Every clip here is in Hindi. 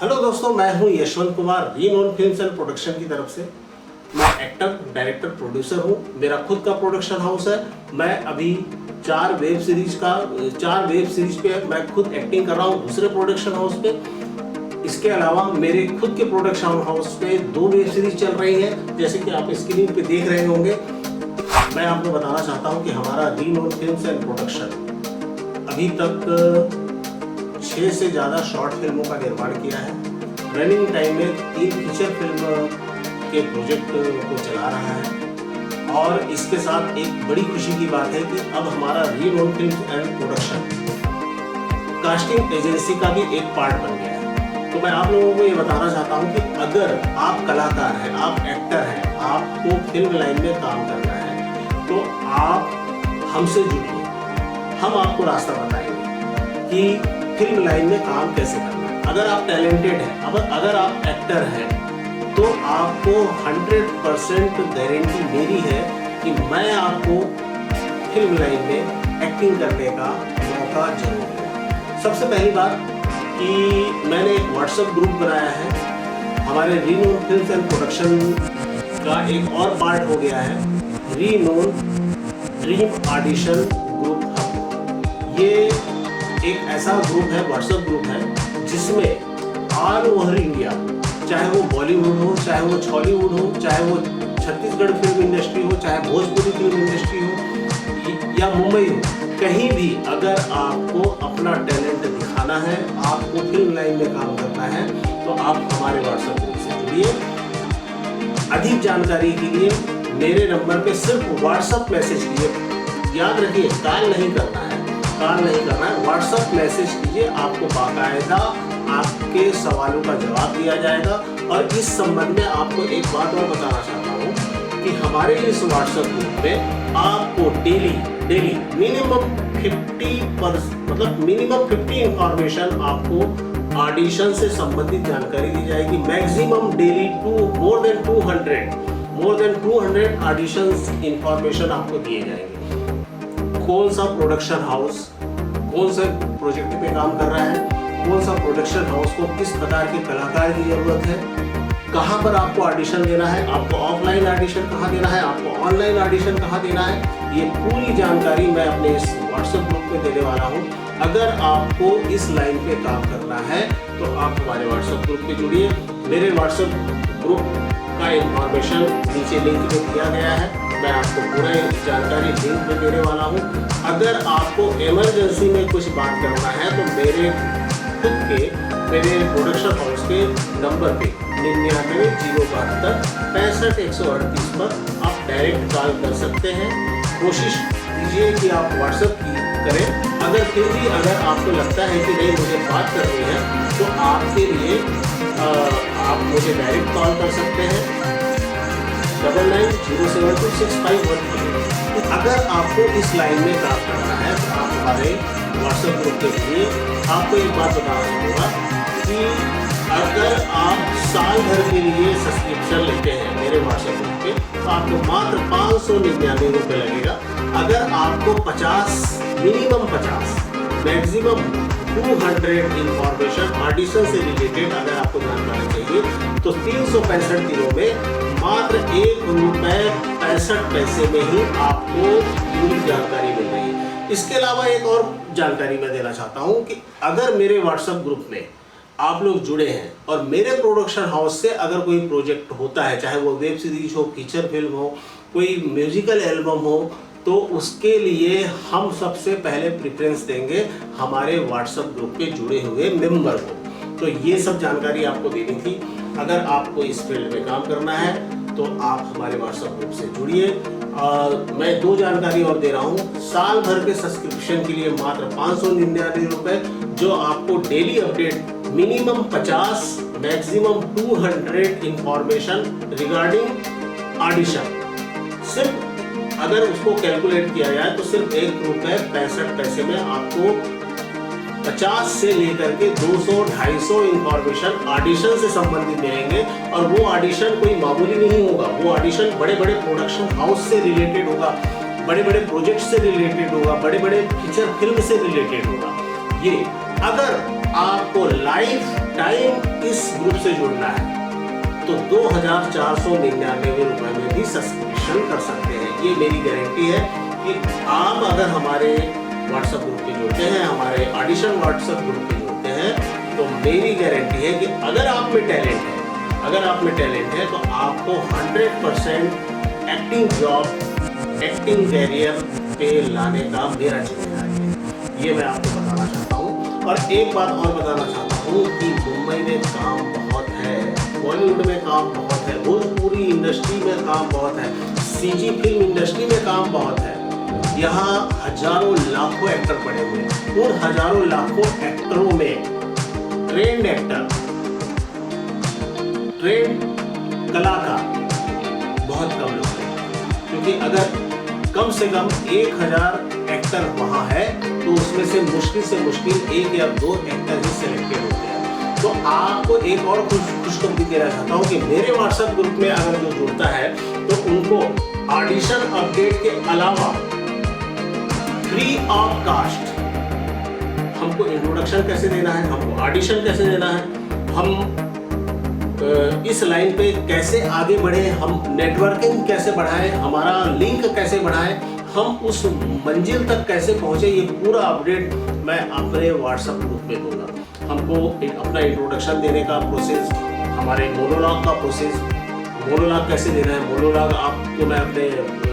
हेलो दोस्तों, मैं हूं Yashwant Kumar, Renown films and production की तरफ से। मैं एक्टर, डायरेक्टर, प्रोड्यूसर हूं। मेरा खुद का प्रोडक्शन हाउस है। मैं अभी 4 वेब सीरीज पे मैं खुद एक्टिंग कर रहा हूं दूसरे प्रोडक्शन हाउस पे। इसके अलावा मेरे खुद के प्रोडक्शन हाउस पे 2 वेब सीरीज चल रही है, जैसे कि आप स्क्रीन पे देख रहे होंगे। मैं आपको बताना चाहता हूं कि हमारा रीनोन फिल्म्स एंड प्रोडक्शन अभी तक 6 से ज़्यादा शॉर्ट फिल्मों का निर्माण किया है। रनिंग टाइम में 3 फीचर फिल्म के प्रोजेक्ट को चला रहा है। और इसके साथ एक बड़ी खुशी की बात है कि अब हमारा Renown films and production casting agency का भी एक पार्ट बन गया है। तो मैं आप लोगों को ये बताना चाहता हूँ कि अगर आप कलाकार हैं, आप एक्टर हैं, आपको फिल्म लाइन में काम करना है, तो आप हमसे जुड़िए। हम आपको रास्ता बताएंगे कि फिल्म लाइन में काम कैसे करना है। अगर आप टैलेंटेड हैं, अगर आप एक्टर हैं, तो आपको 100% गारंटी मेरी है कि मैं आपको फिल्म लाइन में एक्टिंग करने का मौका जरूर दूंगा। सबसे पहली बात कि मैंने एक व्हाट्सएप ग्रुप बनाया है। हमारे रीनोन फिल्म्स एंड प्रोडक्शन का एक और पार्ट हो गया है, रीनोन ड्रीम ऑडिशन ग्रुप हब। ये एक ऐसा ग्रुप है, व्हाट्सएप ग्रुप है, जिसमें ऑल ओवर इंडिया, चाहे वो बॉलीवुड हो, चाहे वो छॉलीवुड हो, चाहे वो छत्तीसगढ़ फिल्म इंडस्ट्री हो, चाहे भोजपुरी फिल्म इंडस्ट्री हो या मुंबई हो, कहीं भी अगर आपको अपना टैलेंट दिखाना है, आपको फिल्म लाइन में काम करना है, तो आप हमारे व्हाट्सएप ग्रुप से जुड़िए। अधिक जानकारी के लिए मेरे नंबर पे सिर्फ व्हाट्सएप मैसेज कीजिए। याद रखिए, कॉल नहीं करना है, व्हाट्सएप मैसेज कीजिए। आपको बाकायदा आपके सवालों का जवाब दिया जाएगा। और इस संबंध में आपको एक बात और बताना चाहता हूँ कि हमारे इस व्हाट्सएप ग्रुप में आपको डेली मिनिमम 50 इंफॉर्मेशन आपको ऑडिशन से संबंधित जानकारी दी जाएगी। Maximum daily more than 200 audition information आपको दिए जाएंगे। कौन सा प्रोडक्शन हाउस कौन से प्रोजेक्ट पे काम कर रहा है, कौन सा प्रोडक्शन हाउस को किस प्रकार के कलाकार की जरूरत है, कहाँ पर आपको ऑडिशन देना है, आपको ऑफलाइन ऑडिशन कहाँ देना है, आपको ऑनलाइन ऑडिशन कहाँ देना है, ये पूरी जानकारी मैं अपने इस व्हाट्सएप ग्रुप में देने वाला हूँ। अगर आपको इस लाइन पे काम करना है तो आप हमारे व्हाट्सएप ग्रुप पे जुड़िए। मेरे व्हाट्सएप ग्रुप का इंफॉर्मेशन नीचे लिंक में दिया गया है। मैं आपको पूरा जानकारी लिंक में देने वाला हूँ। अगर आपको इमरजेंसी में कुछ बात करना है तो मेरे प्रोडक्शन हाउस के नंबर पे 99 072 65 138 पर आप डायरेक्ट कॉल कर सकते हैं। कोशिश कीजिए कि आप व्हाट्सएप करें। अगर आपको लगता है कि नहीं मुझे बात करनी है, तो आपके लिए आप मुझे डायरेक्ट कॉल कर सकते हैं 99072651। अगर आपको इस लाइन में काम करना है तो आप हमारे व्हाट्सएप ग्रुप के लिए आपको एक बात बताना चाहूँगा कि अगर आप साल भर के लिए सब्सक्रिप्शन लेते हैं मेरे व्हाट्सएप ग्रुप पे, तो आपको मात्र 599 रुपये लगेगा। अगर आपको मिनिमम 50 मैक्सिमम 200 इंफॉर्मेशन ऑडिशन से रिलेटेड अगर आपको जानकारी चाहिए, तो 365 दिनों में मात्र ₹1.65 में ही आपको पूरी जानकारी मिल रही है। इसके अलावा एक और जानकारी मैं देना चाहता हूं कि अगर मेरे व्हाट्सएप ग्रुप में आप लोग जुड़े हैं और मेरे प्रोडक्शन हाउस से अगर कोई प्रोजेक्ट होता है, चाहे वो वेब सीरीज हो, फीचर फिल्म हो, कोई म्यूजिकल एल्बम हो, तो उसके लिए हम सबसे पहले प्रेफरेंस देंगे हमारे व्हाट्सएप ग्रुप पे जुड़े हुए मेंबर को। तो ये सब जानकारी आपको देनी थी। अगर आपको इस फील्ड में काम करना है तो आप हमारे व्हाट्सएप ग्रुप से जुड़िए। मैं 2 जानकारी और दे रहा हूँ। साल भर के सब्सक्रिप्शन के लिए मात्र 599 रुपये, जो आपको daily update minimum 50 maximum 200 information regarding audition, सिर्फ अगर उसको कैलकुलेट किया जाए तो सिर्फ ₹1.65 में आपको 50 से लेकर के 200-250 इंफॉर्मेशन ऑडिशन से संबंधित मिलेंगे। और वो ऑडिशन कोई मामूली नहीं होगा, वो ऑडिशन बड़े बड़े प्रोडक्शन हाउस से रिलेटेड होगा, बड़े बड़े प्रोजेक्ट से रिलेटेड होगा, बड़े बड़े फीचर फिल्म से रिलेटेड होगा। ये अगर आपको लाइफ टाइम इस ग्रुप से जुड़ना है तो 2,499 रुपए में भी सब्सक्रिप्शन कर सकते हैं। ये मेरी गारंटी है कि आप अगर हमारे व्हाट्सएप ग्रुप पे जुड़ते हैं, हमारे ऑडिशन व्हाट्सएप ग्रुप पे जुड़ते हैं, तो मेरी गारंटी है कि अगर आप में टैलेंट है तो आपको 100% एक्टिंग जॉब, एक्टिंग कैरियर पे लाने का मेरा जिम्मेदारी है। ये मैं आपको बताना चाहता हूँ। और एक बात और बताना चाहता हूँ कि मुंबई में काम बहुत है, बॉलीवुड में काम बहुत है, भोजपुरी इंडस्ट्री में काम बहुत है, सीजी फिल्म इंडस्ट्री में काम बहुत है। यहाँ हजारों लाखों एक्टर पड़े हुए हैं। उन हजारों लाखों एक्टरों में ट्रेंड एक्टर, ट्रेंड कलाकार बहुत कम लोग हैं, क्योंकि अगर कम से कम 1000 एक्टर वहाँ है तो उसमें से मुश्किल 1 या 2 एक्टर ही सिलेक्टेड होते हैं। तो आपको एक और खुशखबरी देना चाहता हूँ कि मेरे व्हाट्सएप ग्रुप में अगर जो जुड़ता है तो उनको ऑडिशन अपडेट के अलावा फ्री ऑफ कास्ट हमको इंट्रोडक्शन कैसे देना है, हमको ऑडिशन कैसे देना है, हम इस लाइन पे कैसे आगे बढ़े, हम नेटवर्किंग कैसे बढ़ाएं, हमारा लिंक कैसे बढ़ाएं, हम उस मंजिल तक कैसे पहुंचे, ये पूरा अपडेट मैं अपने व्हाट्सएप ग्रुप पे दूंगा। हमको अपना इंट्रोडक्शन देने का प्रोसेस, हमारे मोनोलॉग का प्रोसेस, मोनोलॉग कैसे देना है, मोनोलॉग आपको मैं अपने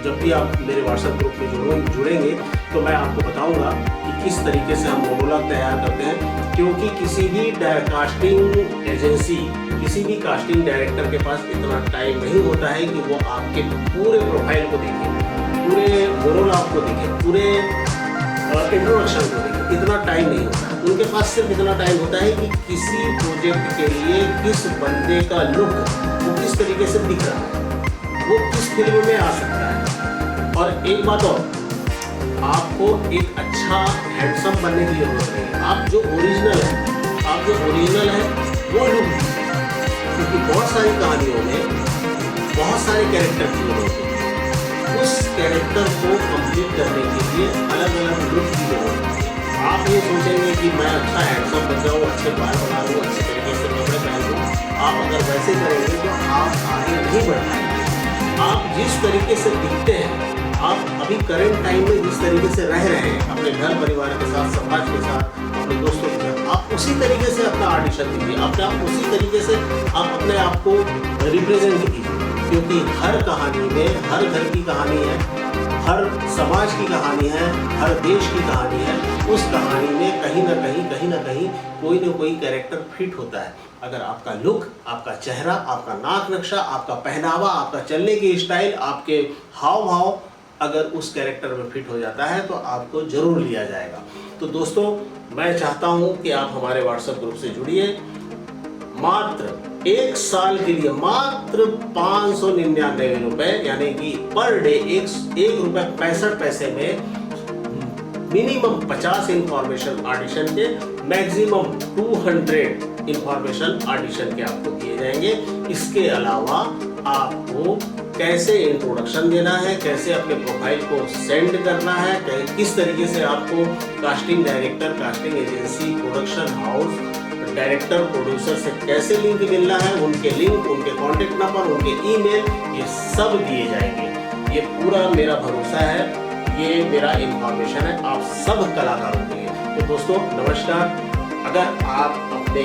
जब भी आप मेरे व्हाट्सएप ग्रुप में जुड़ेंगे तो मैं आपको बताऊंगा कि किस तरीके से हम मोनोलॉग तैयार करते हैं, क्योंकि किसी भी कास्टिंग एजेंसी, किसी भी कास्टिंग डायरेक्टर के पास इतना टाइम नहीं होता है कि वो आपके पूरे प्रोफाइल को देखे, पूरे मोनोलॉग को देखे, पूरे इंट्रोडक्शन को देखे, इतना टाइम नहीं होता। उनके पास सिर्फ इतना टाइम होता है कि किसी प्रोजेक्ट के लिए किस बंदे का लुक वो किस तरीके से दिख रहा है, वो किस फिल्म में आ सकता है। और एक बात और, आपको एक अच्छा हैंडसम बनने की जरूरत नहीं है। आप जो ओरिजिनल है वो लुक, क्योंकि बहुत सारी कहानियों में बहुत सारे कैरेक्टर प्ले होते हैं, उस कैरेक्टर को कंप्लीट करने के लिए अलग अलग लुक की जरूरत है। आप ये सोचेंगे कि मैं अच्छा हैंडसम बन जाऊँ, अच्छे बाल बना लूँ, अच्छे तरीके से कपड़े पहन लूँ, आप अगर वैसे करेंगे तो आप आगे नहीं बढ़ पाएंगे। आप जिस तरीके से दिखते हैं, आप अभी करंट टाइम में जिस तरीके से रह रहे हैं अपने घर परिवार के साथ, समाज के साथ, अपने दोस्तों के साथ, आप उसी तरीके से अपना ऑडिशन दीजिए, आप उसी तरीके से आप अपने आप को रिप्रेजेंट कीजिए, क्योंकि हर कहानी में, हर घर की कहानी है, हर समाज की कहानी है, हर देश की कहानी है। उस कहानी में कहीं ना कहीं कोई ना कोई कैरेक्टर फिट होता है। अगर आपका लुक, आपका चेहरा, आपका नाक नक्शा, आपका पहनावा, आपका चलने की स्टाइल, आपके हाव भाव अगर उस कैरेक्टर में फिट हो जाता है तो आपको जरूर लिया जाएगा। तो दोस्तों, मैं चाहता हूं कि आप हमारे व्हाट्सएप ग्रुप से जुड़िए। मात्र 1 साल के लिए मात्र 599 रुपए, यानी कि पर डे 1 रुपए 65 पैसे में मिनिमम 50 इंफॉर्मेशन ऑडिशन के, मैक्सिमम 200 इंफॉर्मेशन ऑडिशन के आपको दिए जाएंगे। इसके अलावा आपको कैसे इंट्रोडक्शन देना है, कैसे अपने प्रोफाइल को सेंड करना है, किस तरीके से आपको casting director, casting agency, production house, director, producer से कैसे लिंक मिलना है, उनके लिंक, उनके कॉन्टेक्ट नंबर, उनके ईमेल, ये सब दिए जाएंगे। ये पूरा मेरा भरोसा है, ये मेरा इंफॉर्मेशन है आप सब कलाकारों के लिए। तो दोस्तों नमस्कार। अगर आप अपने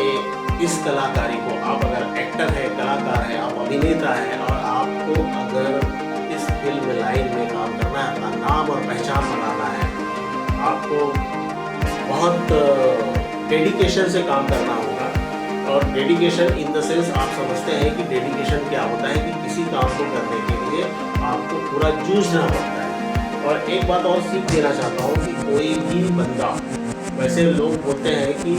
इस कलाकारी को, आप अगर एक्टर है, कलाकार है, आप अभिनेता है और आपको अगर इस फिल्म लाइन में काम करना है, अपना नाम और पहचान बनाना है, आपको बहुत डेडिकेशन से काम करना होगा। और डेडिकेशन इन द सेंस आप समझते हैं कि डेडिकेशन क्या होता है, कि किसी काम को करने के लिए आपको पूरा जूझना पड़ता है। और एक बात और सीख देना चाहता हूँ कि कोई भी बंदा, वैसे लोग बोलते हैं कि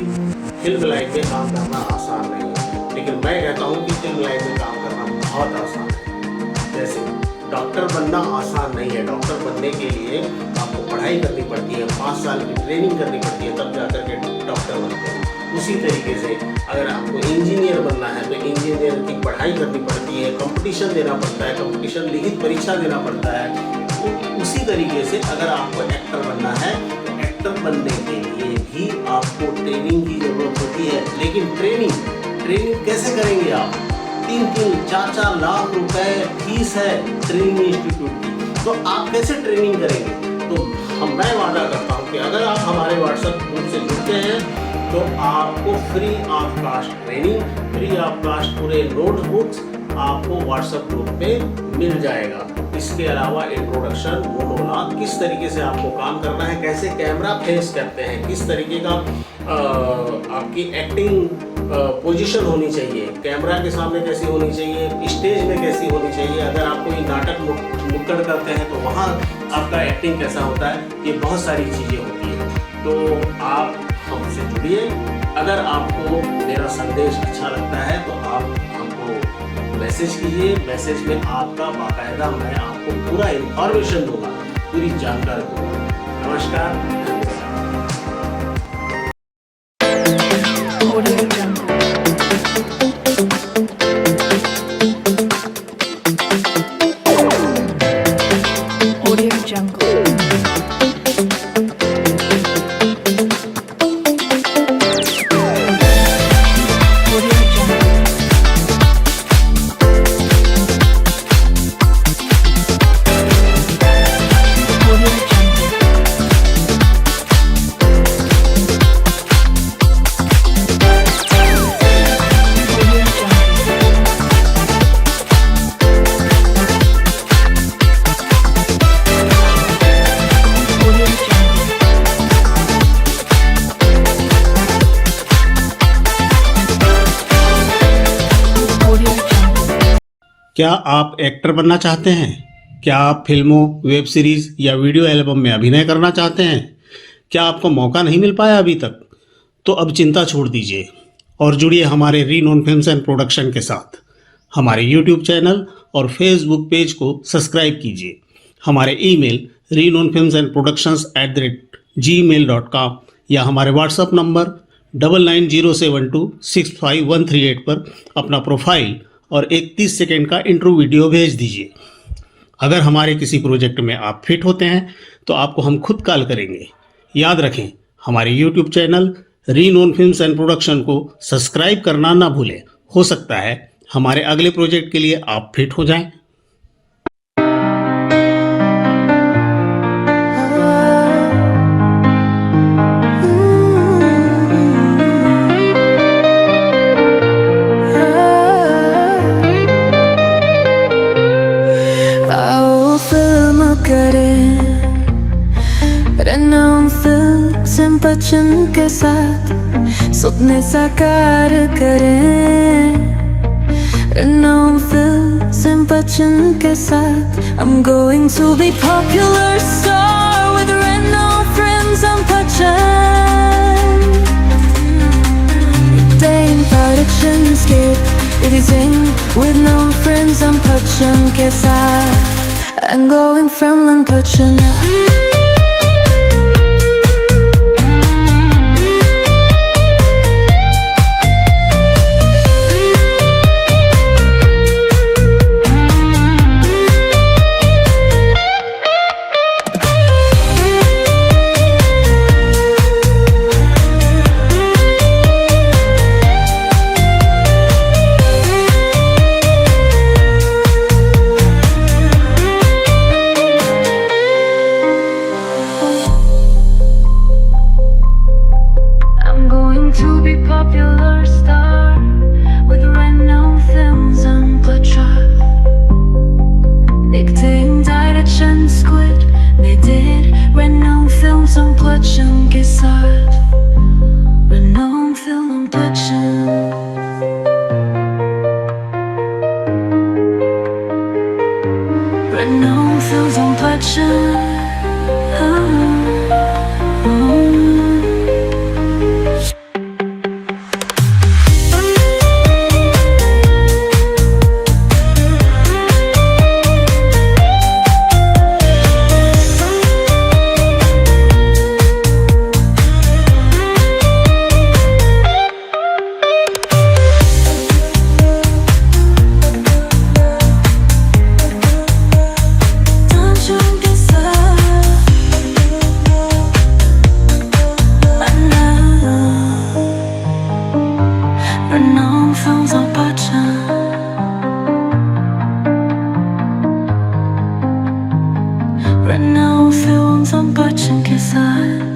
फिल्म लाइन में काम करना आसान नहीं है, लेकिन मैं कहता हूँ कि फिल्म लाइन में काम करना बहुत आसान है। जैसे डॉक्टर बनना आसान नहीं है, डॉक्टर बनने के लिए आपको पढ़ाई करनी पड़ती है, 5 साल की ट्रेनिंग करनी पड़ती है, तब जाकर के डॉक्टर बनते हैं। उसी तरीके से अगर आपको इंजीनियर बनना है तो इंजीनियर की पढ़ाई करनी पड़ती है, कंपटीशन देना पड़ता है, कंपटीशन लिखित परीक्षा देना पड़ता है। तो उसी तरीके से अगर आपको एक्टर बनना है तो एक्टर बनने के लिए भी आपको ट्रेनिंग की जरूरत होती है। लेकिन ट्रेनिंग कैसे करेंगे आप? 3-3, 4-4 लाख रुपए फीस है ट्रेनिंग इंस्टीट्यूट की, तो आप कैसे ट्रेनिंग करेंगे? तो मैं वादा करता हूँ कि अगर आप हमारे व्हाट्सएप ग्रुप से जुड़ते हैं तो आपको free of cost training, free of cost पूरे नोटबुक्स आपको व्हाट्सएप ग्रुप पे मिल जाएगा। इसके अलावा इंट्रोडक्शन, मोनोलॉग, किस तरीके से आपको काम करना है, कैसे कैमरा फेस करते हैं, किस तरीके का आपकी एक्टिंग पोजीशन होनी चाहिए, कैमरा के सामने कैसी होनी चाहिए, स्टेज में कैसी होनी चाहिए, अगर आप कोई नाटक नुक्कड़ करते हैं तो वहाँ आपका एक्टिंग कैसा होता है, ये बहुत सारी चीज़ें होती हैं। तो आप हमसे जुड़िए। अगर आपको मेरा संदेश अच्छा लगता है तो आप हमको मैसेज कीजिए। मैसेज में आपका बाकायदा मैं आपको पूरा इंफॉर्मेशन दूंगा, पूरी जानकारी दूंगा। नमस्कार। क्या आप एक्टर बनना चाहते हैं? क्या आप फिल्मों, वेब सीरीज या वीडियो एल्बम में अभिनय करना चाहते हैं? क्या आपको मौका नहीं मिल पाया अभी तक? तो अब चिंता छोड़ दीजिए और जुड़िए हमारे रीनोन फिल्म्स एंड प्रोडक्शन के साथ। हमारे यूट्यूब चैनल और फेसबुक पेज को सब्सक्राइब कीजिए। हमारे ईमेल renownfilmsandproductions@gmail.com या हमारे व्हाट्सएप नंबर 9907265138 पर अपना प्रोफाइल और एक 30 सेकेंड का इंट्रो वीडियो भेज दीजिए। अगर हमारे किसी प्रोजेक्ट में आप फिट होते हैं तो आपको हम खुद कॉल करेंगे। याद रखें, हमारे YouTube channel Renown films and production को सब्सक्राइब करना ना भूलें। हो सकता है हमारे अगले प्रोजेक्ट के लिए आप फिट हो जाएं। बच्चन के साथ सपने साकार करें। रनों फिल्म बच्चन के साथ I'm going to be popular star with Renault friends and Bachchan. Day in production skip editing with no friends and Bachchan ke saath. I'm going from Bachchan. films on Bachchan. Right now, films on Bachchan के साथ.